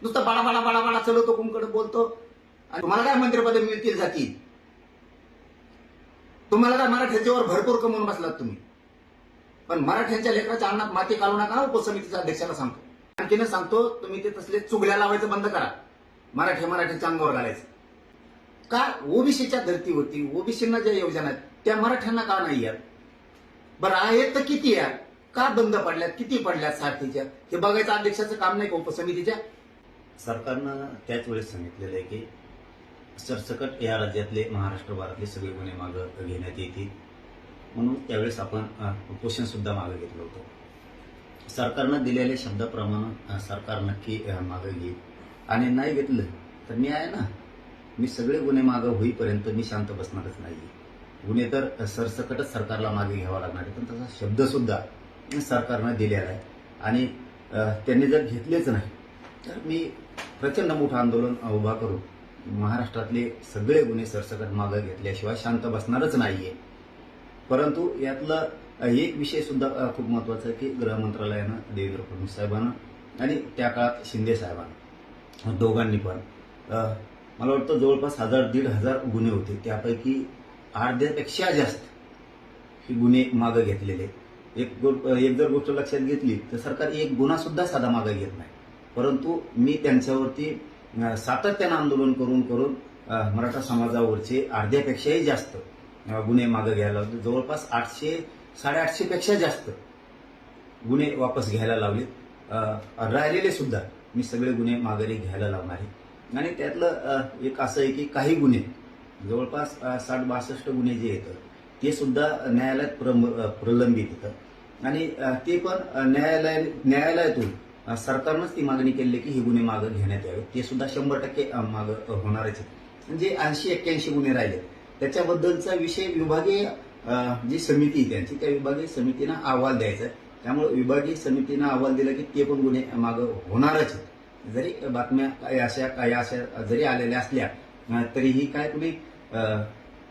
नुसतं बाळा बाळा बाळा बाळा चलवतो कुंकडे बोलतो आणि तुम्हाला काय मंत्रिपद मिळतील जातील, तुम्हाला काय मराठ्यांच्यावर भरपूर कमवून बसलात तुम्ही, पण मराठ्यांच्या लेकराच्या अन्नात माती काढू नका. उपसमितीच्या अध्यक्षाला सांगतो, आणखीन सांगतो, तुम्ही ते तसले चुगल्या लावायचं बंद करा. मराठ्यांच्या अंगावर घालायचं का? ओबीसीच्या धर्तीवरती ओबीसींना ज्या योजना आहेत त्या मराठ्यांना का नाही आहेत? बरं आहेत तर किती आहेत? का बंद पडल्यात? किती पडल्यात साठीच्या? हे बघायचं अध्यक्षाचं काम नाही का उपसमितीच्या? सरकारनं त्याच वेळेस सांगितलेलं आहे की सरसकट या राज्यातले महाराष्ट्रभरातले सगळे गुन्हे मागं घेण्यात येतील, म्हणून त्यावेळेस आपण उपोषण सुद्धा मागे घेतलं होतं. सरकारनं दिलेल्या शब्दाप्रमाणे सरकार नक्की मागं घेईल आणि नाही घेतलं तर मी आहे ना, मी सगळे गुन्हे मागं होईपर्यंत मी शांत बसणारच नाही. गुन्हे तर सरसकटच सरकारला मागे घ्यावा लागणार आहे, पण तसा शब्द सुद्धा सरकारनं दिलेला आहे आणि त्यांनी जर घेतलेच नाही तर मी प्रचंड मोठं आंदोलन उभा करून महाराष्ट्रातले सगळे गुन्हे सरसकट मागं घेतल्याशिवाय शांत बसणारच नाहीये. परंतु यातला एक विषय सुद्धा खूप महत्वाचा आहे की गृह मंत्रालयानं देवेंद्र फडणवीस साहेबांना आणि त्या काळात शिंदे साहेबांना दोघांनी पण मला वाटतं जवळपास 1000-1500 गुन्हे होते, त्यापैकी अर्ध्यापेक्षा जास्त हे गुन्हे मागं घेतलेले. एक जर गोष्ट लक्षात घेतली तर सरकार एक गुन्हा सुद्धा साधा मागं घेत नाही, परंतु मी त्यांच्यावरती सातत्यानं आंदोलन करून करून मराठा समाजावरचे अर्ध्यापेक्षाही जास्त गुन्हे मागं घ्यायला लावले. जवळपास 800-850 पेक्षा जास्त गुन्हे वापस घ्यायला लावले. राहिलेले सुद्धा मी सगळे गुन्हे माघारी घ्यायला लावणार आहे. आणि त्यातलं एक असं आहे की काही गुन्हे जवळपास 60-62 गुन्हे जे येतात ते सुद्धा न्यायालयात प्रलंबित येतात आणि ते पण न्यायालयातून सरकारनंच ती मागणी केली की ही गुन्हे मागं घेण्यात यावे. ते सुद्धा 100% मागं होणारच आहे. म्हणजे 80-81 गुन्हे राहिले त्याच्याबद्दलचा विषय विभागीय जी समिती आहे त्यांची, त्या विभागीय समितीनं अहवाल द्यायचा आहे. त्यामुळे विभागीय समितीनं अहवाल दिला की ते पण गुन्हे मागं होणारच आहेत. जरी बातम्या काही अशा जरी आलेल्या असल्या तरीही काय कुणी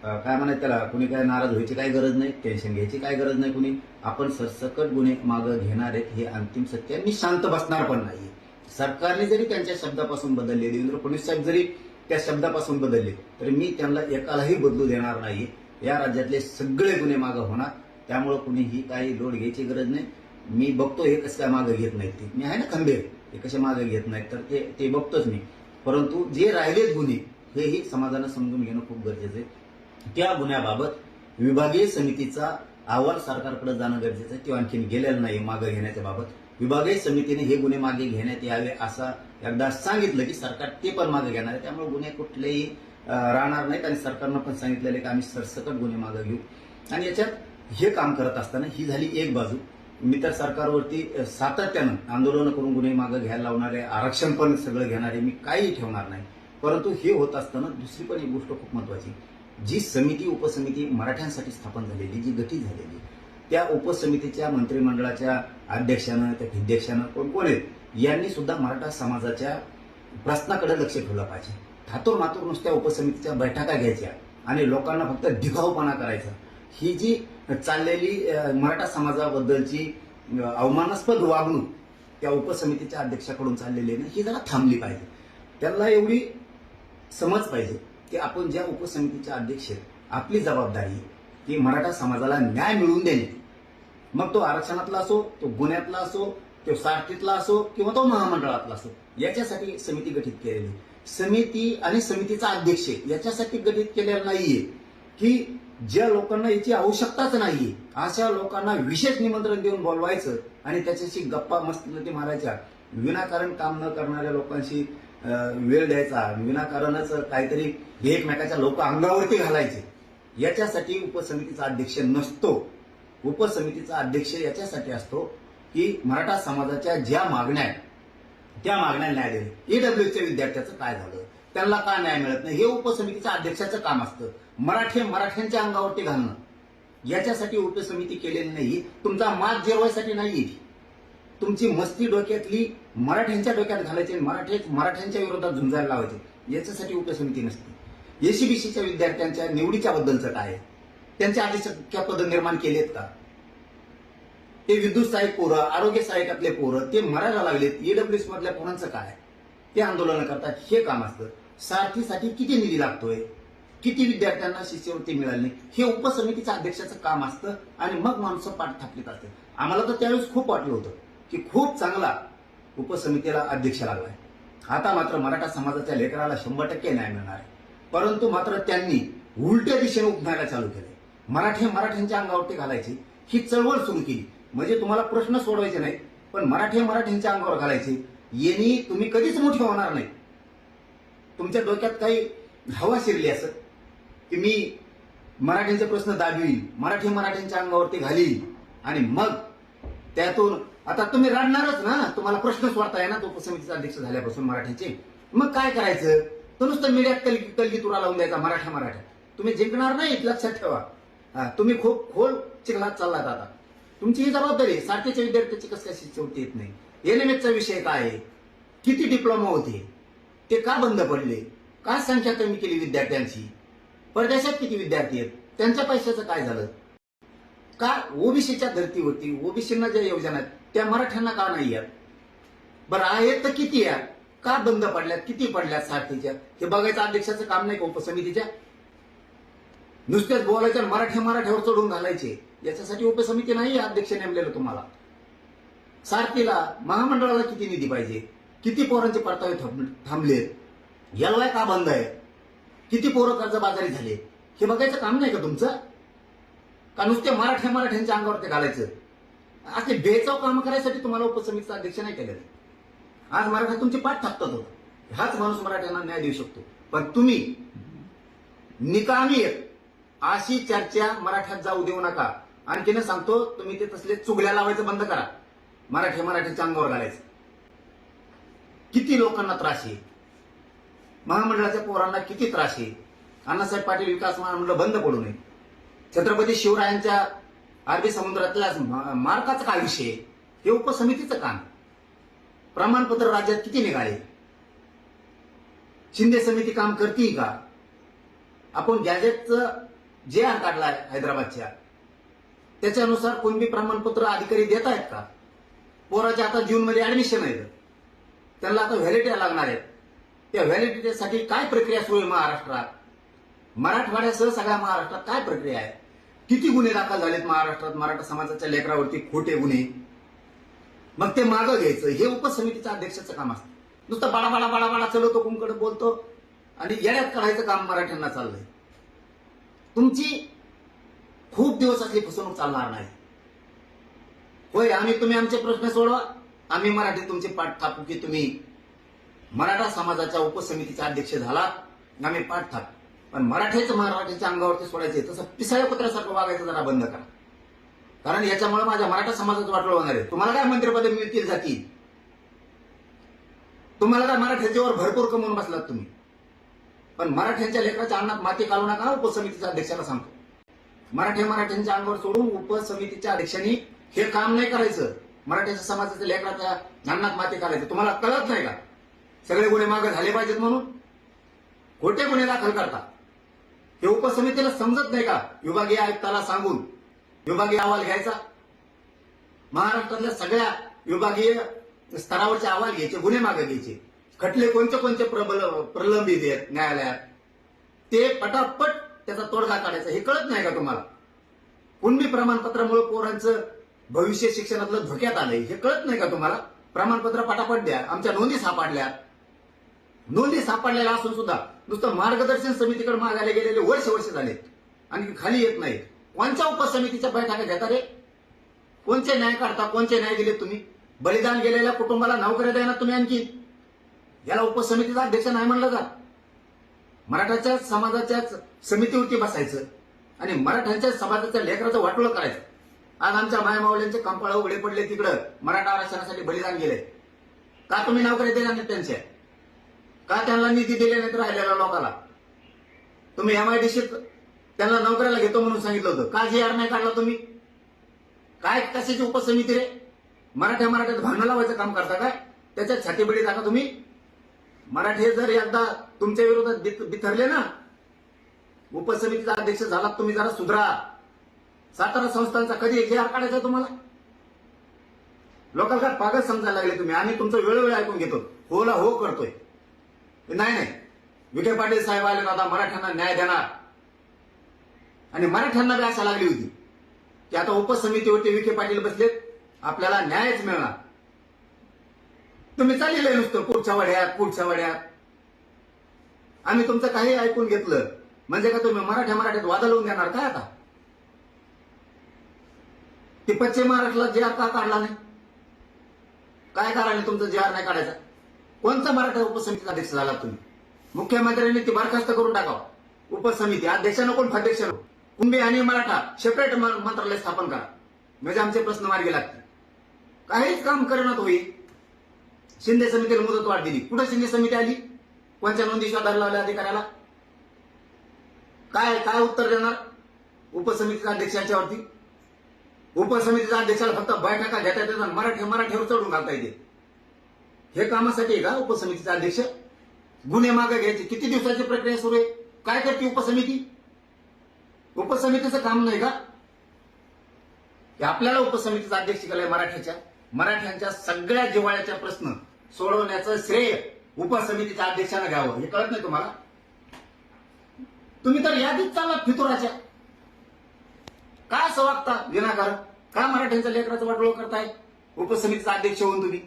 काय म्हणायचं त्याला, कुणी काय नाराज व्हायची काही गरज नाही, टेन्शन घ्यायची काही गरज नाही. कुणी आपण सरसकट गुन्हे मागं घेणार आहेत हे अंतिम सत्य. मी शांत बसणार पण नाही. सरकारने जरी त्यांच्या शब्दापासून बदलले, देवेंद्र फडणवीस साहेब जरी त्या शब्दापासून बदलले, तर मी त्यांना एकालाही बदलू देणार नाही. या राज्यातले सगळे गुन्हे मागं होणार, त्यामुळे कुणीही काही लोड घ्यायची गरज नाही. मी बघतो हे कसं काय मागं घेत नाहीत ते, मी आहे ना खंबीर, हे कसे मागे घेत नाहीत तर ते बघतोच मी. परंतु जे राहिलेत गुन्हे हेही समाजानं समजून घेणं खूप गरजेचं आहे. त्या गुन्ह्याबाबत विभागीय समितीचा अहवाल सरकारकडे जाणं गरजेचं आहे. तो आणखीन गेलेला नाही मागे घेण्याच्या बाबत. विभागीय समितीने हे गुन्हे मागे घेण्यात यावे असं एकदा सांगितलं की सरकार ते पण मागे घेणार आहे. त्यामुळे गुन्हे कुठलेही राहणार नाहीत आणि सरकारनं पण सांगितलेलं की आम्ही सरसकट गुन्हे मागे घेऊ. आणि याच्यात हे काम करत असताना ही झाली एक बाजू. मी तर सरकारवरती सातत्यानं आंदोलन करून गुन्हे मागे घ्यायला लावणारे, आरक्षण पण सगळं घेणारे, मी काही ठेवणार नाही. परंतु हे होत असताना दुसरी पण एक गोष्ट खूप महत्वाची, जी समिती उपसमिती मराठ्यांसाठी स्थापन झालेली, जी गठीत झालेली, त्या उपसमितीच्या मंत्रिमंडळाच्या अध्यक्षानं, त्या अध्यक्षानं कोण आहेत यांनी सुद्धा मराठा समाजाच्या प्रश्नाकडे लक्ष ठेवलं पाहिजे. थातूर मातूर नुसत्या उपसमितीच्या बैठका घ्यायच्या आणि लोकांना फक्त दिखाऊपणा करायचा, ही जी चाललेली मराठा समाजाबद्दलची अवमानास्पद वागणूक त्या उपसमितीच्या अध्यक्षाकडून चाललेली आहे, ही जरा थांबली पाहिजे. त्यांना एवढी समज पाहिजे की आपण ज्या उपसमितीच्या अध्यक्ष आपली जबाबदारी आहे की मराठा समाजाला न्याय मिळवून देणे. मग तो आरक्षणातला असो, तो गुन्ह्यातला असो, तो साठीतला असो किंवा तो महामंडळातला असो, याच्यासाठी समिती गठीत केलेली. समिती आणि समितीचा अध्यक्ष याच्यासाठी गठीत केलेला नाहीये की ज्या लोकांना याची आवश्यकताच नाहीये अशा लोकांना विशेष निमंत्रण देऊन बोलवायचं आणि त्याच्याशी गप्पा मस्ती मारायच्या. विनाकारण काम न करणाऱ्या लोकांशी वेळ द्यायचा, विनाकारणच काहीतरी एकमेकाच्या लोक अंगावरती घालायचे, याच्यासाठी उपसमितीचा अध्यक्ष नसतो. उपसमितीचा अध्यक्ष याच्यासाठी असतो की मराठा समाजाच्या ज्या मागण्या आहेत त्या मागण्या न्याय देणे. ईडब्ल्यूच्या विद्यार्थ्याचं काय झालं, त्यांना का न्याय मिळत नाही, हे उपसमितीच्या अध्यक्षाचं काम असतं. मराठ्यांच्या अंगावरती घालणं याच्यासाठी उपसमिती केलेली नाही. तुमचा मात जिरवायसाठी नाही, तुमची मस्ती डोक्यातली मराठ्यांच्या डोक्यात घालायची, मराठ्यांच्या विरोधात झुंजायला लावायचे, याच्यासाठी उपसमिती नसते. एसीबीसीच्या विद्यार्थ्यांच्या निवडीच्या बद्दलचं काय, त्यांच्या आधी पद निर्माण केलेत का? ते विद्युत सहाय्यक पोरं, आरोग्य सहाय्यकातले पोरं ते मरायला लागलेत, ईडब्ल्यूएस मधल्या पोरांचं काय? ते आंदोलन करतात, हे काम असतं. सारथीसाठी किती निधी लागतोय, किती विद्यार्थ्यांना शिष्यवृत्ती मिळाली नाही, हे उपसमितीचं अध्यक्षाचं काम असतं. आणि मग माणसं पाठ थापलीत असते. आम्हाला तर त्यावेळेस खूप वाटलं होतं की खूप चांगला उपसमितीला अध्यक्ष लागलाय. आता मात्र मराठा समाजाच्या लेकराला 100% न्याय मिळणार आहे. परंतु मात्र त्यांनी उलट्या दिशेने उपनायला चालू केले. मराठ्यांच्या अंगावरती घालायची ही चळवळ सुरू केली. म्हणजे तुम्हाला प्रश्न सोडवायचे नाही, पण मराठ्यांच्या अंगावर घालायचे. यांनी तुम्ही कधीच मोठे होणार नाही. तुमच्या डोक्यात काही हवा शिरली असं की मी मराठ्यांचे प्रश्न दाबील, मराठ्यांच्या अंगावरती घालील आणि मग त्यातून आता तुम्ही रडणारच ना. तुम्हाला प्रश्न सोडताय ना तो उपसमितीचा अध्यक्ष झाल्यापासून मराठ्यांचे. मग काय करायचं? तर नुसतं मीडियात कलगी तुरा लावून द्यायचा मराठा. तुम्ही जिंकणार नाही, लक्षात ठेवा. तुम्ही खूप खोल चिखलात चाललात आता. तुमची ही जबाबदारी आहे. सारथीच्या विद्यार्थ्याची कसं काय शिष्यवृत्ती येत नाही? एनएमएसचा विषय काय आहे? किती डिप्लोमा होते, ते का बंद पडले? काय संख्या कमी केली विद्यार्थ्यांची? परदेशात किती विद्यार्थी आहेत, त्यांच्या पैशाचं काय झालं? का ओबीसीच्या धर्तीवरती ओबीसींना ज्या योजना आहेत त्या मराठ्यांना का नाही आहेत? बरं आहेत तर किती आहेत? का बंद पडल्यात, किती पडल्यात सारथीच्या? हे बघायचं अध्यक्षाचं काम नाही का उपसमितीच्या? नुसतेच बोलायचं मराठ्यावर चढून घालायचे. याच्यासाठी उपसमिती नाही अध्यक्ष नेमलेलं तुम्हाला. सारथीला महामंडळाला किती निधी पाहिजे, किती पोरांचे परतावे थांबलेत, एलवाय का बंद आहे, किती पोरं कर्जबाजारी झाले, हे बघायचं काम नाही का तुमचं? का नुसते मराठ्यांच्या अंगावर ते घालायचं? असे बेचाव काम करायसाठी तुम्हाला उपसमितीचा अध्यक्ष नाही केलं. आज मराठा तुमची पाठ थापतात होता. हाच माणूस मराठ्यांना न्याय देऊ शकतो. पण तुम्ही निकामी आहेत. अशी चर्चा मराठ्यात जाऊ देऊ नका. आणखीन सांगतो, तुम्ही ते तसले चुगल्या लावायचं बंद करा. मराठ्याच्या अंगावर घालायचं. किती लोकांना त्रास आहे, महामंडळाच्या पोरांना किती त्रास आहे. अण्णासाहेब पाटील विकास महामंडळ बंद पडू नये. छत्रपती शिवरायांच्या अरबी समुद्रातल्या मार्काचा काय विषय? हे उपसमितीचं काम. प्रमाणपत्र राज्यात किती निघाले? शिंदे समिती काम करते का? आपण गॅजेटचं जे आर काढलाय हैदराबादच्या, त्याच्यानुसार कोणती प्रमाणपत्र अधिकारी देत आहेत का? पोराचे आता जूनमध्ये ऍडमिशन आहेत, त्यांना आता व्हॅलिडिटी लागणार आहेत. त्या व्हॅलिडिटीसाठी काय प्रक्रिया सुरू आहे महाराष्ट्रात? मराठवाड्यासह सगळ्या महाराष्ट्रात काय प्रक्रिया आहे? किती गुन्हे दाखल झालेत महाराष्ट्रात मराठा समाजाच्या लेकरावरती, खोटे गुन्हे? मग ते मागं घ्यायचं, हे उपसमितीचं अध्यक्षाचं काम असतं. नुसतं बाळा चलवतो, कुंकडे बोलतो आणि येड्यात काढायचं काम मराठ्यांना चाललंय. तुमची खूप दिवस असली फसवणूक चालणार नाही. होय, तुम्ही आमचे प्रश्न सोडवा, आम्ही मराठी तुमची पाठ थापू की तुम्ही मराठा समाजाच्या उपसमितीचा अध्यक्ष झाला, आम्ही पाठ थाप. पण मराठ्याच्या अंगावरती सोडायचे, तसं पिसाळ्या कुत्र्यासारखं वागायचं जरा बंद करा. कारण याच्यामुळे माझ्या मराठा समाजाचं वाटलं होणार आहे. तुम्हाला काय मंत्रिपदे मिळतील जातील? तुम्हाला काय मराठ्याच्यावर भरपूर कमवून बसलात तुम्ही. पण मराठ्यांच्या लेकराच्या अन्नात माती घालू नका. उपसमितीच्या अध्यक्षाला सांगतो, मराठ्यांच्या अंगावर सोडून उपसमितीच्या अध्यक्षांनी हे काम नाही करायचं. मराठ्याच्या समाजाच्या लेकराच्या अन्नात माती घालायचं. तुम्हाला कळत नाही का सगळे गुन्हे मागे झाले पाहिजेत म्हणून? खोटे गुन्हे दाखल करता. हे उपसमितीला समजत नाही का? विभागीय आयुक्ताला सांगून विभागीय अहवाल घ्यायचा. महाराष्ट्रातल्या सगळ्या विभागीय स्तरावरचे अहवाल घ्यायचे, गुन्हे मागे घ्यायचे. खटले कोणते प्रलंबित आहेत न्यायालयात, ते पटापट त्याचा तोडगा काढायचा. हे कळत नाही का तुम्हाला? कुणबी प्रमाणपत्रामुळे पोरांचं भविष्य शिक्षणातलं धोक्यात आलंय, हे कळत नाही का तुम्हाला? प्रमाणपत्र पटापट द्या. आमच्या नोंदी सापडलेल्या असून सुद्धा नुसतं मार्गदर्शन समितीकडे मागायला गेलेले वर्ष झालेत आणि खाली येत नाहीत. कोणत्या उपसमितीच्या बैठका घेता रे? कोणचे न्याय काढता? कोणचे न्याय दिलेत तुम्ही? बलिदान गेलेल्या कुटुंबाला नोकऱ्या द्या ना तुम्ही. आणखी याला उपसमितीचा अध्यक्ष नाही म्हणलं का? मराठाच्या समाजाच्या समितीवरती बसायचं आणि मराठ्यांच्या समाजाच्या लेकराचं वाटोळं करायचं. आज आमच्या मायमावल्यांचे कंपाळ उघडे पडले, तिकडं मराठा आरक्षणासाठी बलिदान गेले. का तुम्ही नोकऱ्या दिल्या नाहीत त्यांच्या? का त्यांना निधी दिले नाहीत राहिलेल्या लोकांना? तुम्ही MIDCत त्यांना नोकऱ्याला घेतो म्हणून सांगितलं होतं. का GR नाही काढला तुम्ही? काय कशाची उपसमिती रे? मराठ्यात भांडण लावायचं काम करता काय? त्याच्यात छातीबडी टाका तुम्ही. मराठे जर एकदा तुमच्या विरोधात बिथरले ना, उपसमितीचा अध्यक्ष झाला तुम्ही, जरा सुधरा. सातारा संस्थांचा कधी GR काढायचा तुम्हाला? लोकांना काय पागल समजायला लागले तुम्ही. आम्ही तुमचं वेळोवेळी ऐकून घेतो, होला हो करतोय. नाही, विखे पाटील साहेब आले आता मराठ्यांना न्याय देणार. आणि मराठ्यांना बी आशा लागली होती की आता उपसमितीवरती विखे पाटील बसलेत, आपल्याला न्यायच मिळणार. तुम्ही चाललेलं नुसतं पुढच्या वड्यात. आम्ही तुमचं काही ऐकून घेतलं म्हणजे का तुम्ही मराठ्यात वादळ होऊन देणार काय आता? ते पश्चिम महाराष्ट्राला जे का काढला नाही? काय कारण तुमचं जे नाही काढायचा? कोणता मराठा उपसमितीचा अध्यक्ष झाला तुम्ही? मुख्यमंत्र्यांनी ती बरखास्त करून टाकावं. उपसमिती अध्यक्ष नको, अध्यक्ष नको, कुंभी आणि मराठा सेपरेट मंत्रालय स्थापन करा, म्हणजे आमचे प्रश्न मार्गी लागतील. काहीच काम करणार होईल. शिंदे समितीला मुदत वाढ दिली. कुठं शिंदे समिती आली? कोणत्या नोंदी शोधायला लावल्या अधिकाऱ्याला? काय उत्तर देणार उपसमितीच्या अध्यक्षाच्यावरती? उपसमितीच्या अध्यक्षाला फक्त बैठका घेता येतात आणि मराठ्यावर चढून घालता येते. हे कामासाठी आहे का उपसमितीचा अध्यक्ष? गुन्हे मागे घ्यायचे. किती दिवसाची प्रक्रिया सुरू आहे? काय करते उपसमिती? उपसमितीचं काम नाही का की आपल्याला उपसमितीचा अध्यक्ष केलाय? मराठ्यांच्या सगळ्या जिव्हाळ्याच्या प्रश्न सोडवण्याचं श्रेय उपसमितीच्या अध्यक्षानं घ्यावं. हे कळत नाही तुम्हाला? तुम्ही तर यादीत चालला फितुराच्या. काय असं वागता विनाकारण? का मराठ्यांच्या लेकराचं वाटोळ करताय उपसमितीचा अध्यक्ष होऊन तुम्ही?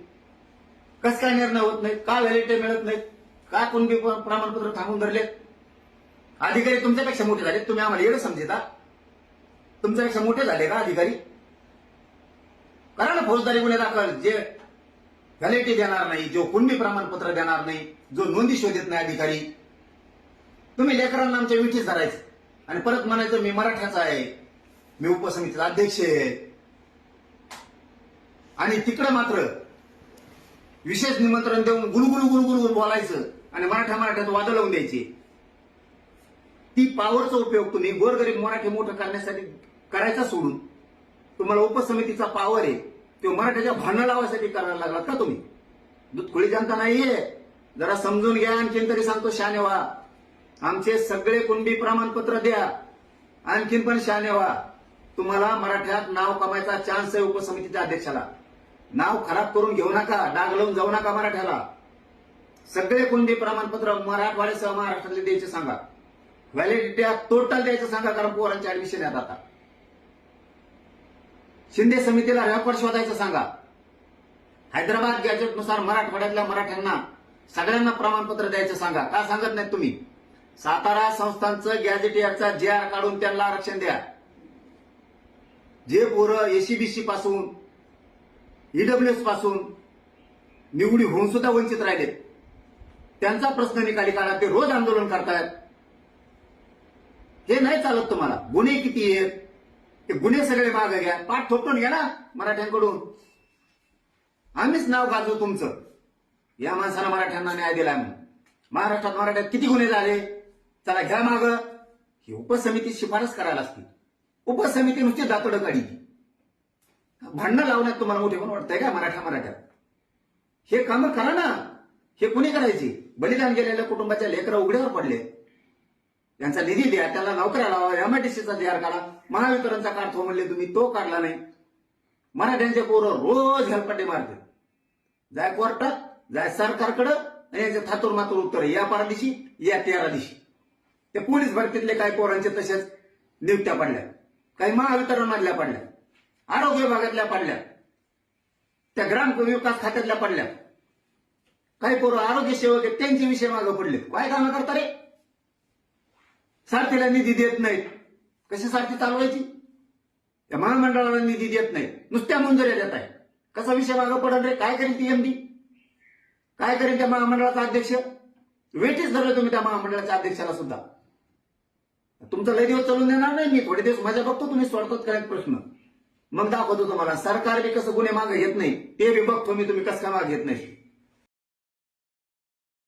कस काय निर्णय होत नाहीत? का व्हॅलिडिटी मिळत नाहीत? का कुणबी प्रमाणपत्र थांबून धरलेत? अधिकारी तुमच्यापेक्षा मोठे झाले, तुम्ही आम्हाला येणं समजता? तुमच्यापेक्षा मोठे झाले का अधिकारी? करा ना फौजदारी गुन्हे दाखल. जे व्हॅलिडिटी देणार नाही, जो कुणबी प्रमाणपत्र देणार नाही, जो नोंदी शोधत नाही अधिकारी, तुम्ही लेकरांना आमच्या विठीस धरायचं आणि परत म्हणायचं मी मराठ्याचा आहे, मी उपसमितीचा अध्यक्ष आहे. आणि तिकडे मात्र विशेष निमंत्रण देऊन गुलगुलू बोलायचं आणि मराठ्यात वादळ लावून द्यायची. ती पॉवरचा उपयोग तुम्ही गोरगरीब मराठी मोठं करण्यासाठी करायचा सोडून तुम्हाला उपसमितीचा पॉवर आहे तो मराठ्याच्या भांडण लावायसाठी करायला लागलात का तुम्ही? दूधखोळी जनता नाहीये. जरा समजून घ्या. आणखीन तरी सांगतो शहाणे व्हा. आमचे सगळे कुणबी प्रमाणपत्र द्या. आणखीन पण शहाणे व्हा. तुम्हाला मराठ्यात नाव कमायचा चान्स आहे. उपसमितीच्या अध्यक्षाला नाव खराब करून घेऊ नका, डाग लावून जाऊ नका मराठ्याला. सगळे कुणबी प्रमाणपत्र मराठवाड्यासह महाराष्ट्रातले द्यायचे सांगा. व्हॅलिडिटी टोटल द्यायचं सांगा, कारण पोरांचे ऍडमिशन आहेत आता. शिंदे समितीला रेकॉर्ड शोधायचं सांगा. हैदराबाद गॅजेटनुसार मराठवाड्यातल्या मराठ्यांना सगळ्यांना प्रमाणपत्र द्यायचं सांगा. का सांगत नाहीत तुम्ही? सातारा संस्थांचं गॅजेटियरचा JR काढून त्यांना आरक्षण द्या. जे पोरं एसीबीसी पासून ईडब्ल्यूएस पासून निवडी होऊन सुद्धा वंचित राहिलेत त्यांचा प्रश्न निकाली काढा. ते रोज आंदोलन करतायत. हे नाही चालत तुम्हाला. गुन्हे किती आहेत ते गुन्हे सगळे मागे घ्या. पाठ थोपटून घ्या ना मराठ्यांकडून. आम्हीच नाव गाजवू तुमचं. या माणसाला मराठ्यांना न्याय दिला म्हणून. मराठ्यात किती गुन्हे झाले? चला घ्या माग. ही उपसमिती शिफारस करायला असती. उपसमिती नुसती दातोडं काढी. भांडणं लावण्यात तुम्हाला मोठे पण वाटतंय का मराठ्यात? हे काम करा ना. हे कुणी करायची? बलिदान गेलेल्या कुटुंबाच्या लेकरं उघड्यावर पडले. त्यांचा निधी द्या, त्याला नोकऱ्या लावा. MIDCचा JR काढा. महावितरणचा काढ म्हणले तुम्ही, तो काढला नाही. मराठ्यांचे पोरं रोज हेलपट्टे मारते. जाय कोर्टात, जाय सरकारकडं आणि यांचे थातूर मातूर उत्तर या 12 दिवशी या 13 दिवशी. ते पोलीस भरतीतले काही पोरांचे तसेच नियुक्त्या पडल्या, काही महावितरण मधल्या पडल्या, आरोग्य विभागातल्या पडल्या, त्या ग्रामविकास खात्यातल्या पडल्या. काही पोरं आरोग्य सेवक आहेत त्यांचे विषय मागे पडले. काय कामं करता रे? सारथीला निधी देत नाहीत. कशी सारथी चालवायची? त्या महामंडळाला निधी देत नाहीत, नुसत्या मंजुऱ्या देत आहे. कसा विषय मागे पडल रे? काय करेल ती MD? काय करेल त्या महामंडळाचा अध्यक्ष? वेटीच धरलं तुम्ही त्या महामंडळाच्या अध्यक्षाला सुद्धा. तुमचं लय दिवस चालून देणार नाही मी. थोडे दिवस मजा बघतो तुम्ही सोडतात काय प्रश्न, मग दाखवतो तुम्हाला. सरकार बी कसं गुन्हे मागे घेत नाही ते बी बघतो मी. तुम्ही कसं काय मागे घेत नाही.